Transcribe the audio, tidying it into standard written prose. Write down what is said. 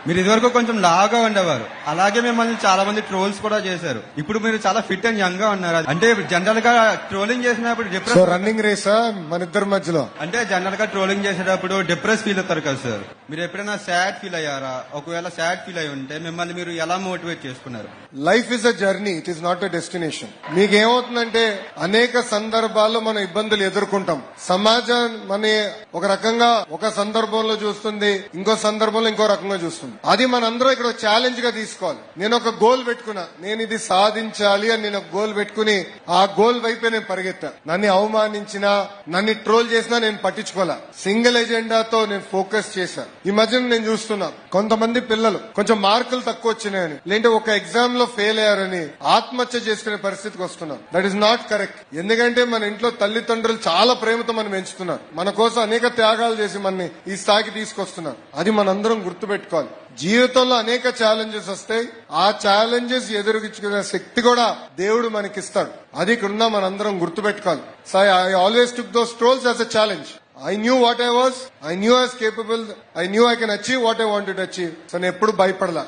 మీరు ఇదివరకు కొంచెం లావుగా ఉండేవారు, అలాగే మిమ్మల్ని చాలా మంది ట్రోల్స్ కూడా చేశారు. ఇప్పుడు మీరు చాలా ఫిట్ అండ్ యంగ్ గా ఉన్నారు. అంటే జనరల్ గా ట్రోలింగ్ చేసినప్పుడు సో డిప్రెస్ రన్నింగ్ రేసా మన ఇద్దరి మధ్యలో? అంటే జనరల్ గా ట్రోలింగ్ చేసేటప్పుడు డిప్రెస్ ఫీల్ అవుతారు కదా సార్. మీరు ఎప్పుడైనా సాడ్ ఫీల్ అయ్యారా? ఒకవేళ సాడ్ ఫీల్ అయి ఉంటే మిమ్మల్ని మీరు ఎలా మోటివేట్ చేసుకున్నారు? Life is a journey, it is not a destination. మీకేమవుతుందంటే అనేక సందర్భాల్లో మనం ఇబ్బందులు ఎదుర్కొంటాం. సమాజం మన ఒక రకంగా ఒక సందర్భంలో చూస్తుంది, ఇంకో సందర్భంలో ఇంకో రకంగా చూస్తుంది. అది మనందరం ఇక్కడ ఛాలెంజ్ గా తీసుకోవాలి. నేను ఒక గోల్ పెట్టుకున్నా, నేను ఇది సాధించాలి అని నేను ఒక గోల్ పెట్టుకుని ఆ గోల్ వైపే నేను పరిగెత్తా. నన్ను అవమానించినా, నన్ను ట్రోల్ చేసినా నేను పట్టించుకోలే. సింగిల్ ఎజెండాతో నేను ఫోకస్ చేశాను. ఈ మధ్యన నేను చూస్తున్నా కొంతమంది పిల్లలు కొంచెం మార్కులు తక్కువ వచ్చినాయని, లేదంటే ఒక ఎగ్జామ్ లో ఫెయిల్ అయ్యారని ఆత్మహత్య చేసుకునే పరిస్థితికి వస్తున్నారు. That is not correct. ఎందుకంటే మన ఇంట్లో తల్లిదండ్రులు చాలా ప్రేమతో మనం పెంచుతున్నారు, మన కోసం అనేక త్యాగాలు చేసి మనని ఈ స్థాయికి తీసుకొస్తున్నారు. అది మనందరం గుర్తుపెట్టుకోవాలి. జీవితంలో అనేక ఛాలెంజెస్ వస్తాయి, ఆ ఛాలెంజెస్ ఎదురుగించుకునే శక్తి కూడా దేవుడు మనకిస్తాడు. అది ఇక్కడున్నా మనందరం గుర్తుపెట్టుకోవాలి. So I always took those trolls as a challenge. I knew what I was. I knew I was capable. I knew I can achieve what I wanted to achieve. So నేను ఎప్పుడు భయపడలా.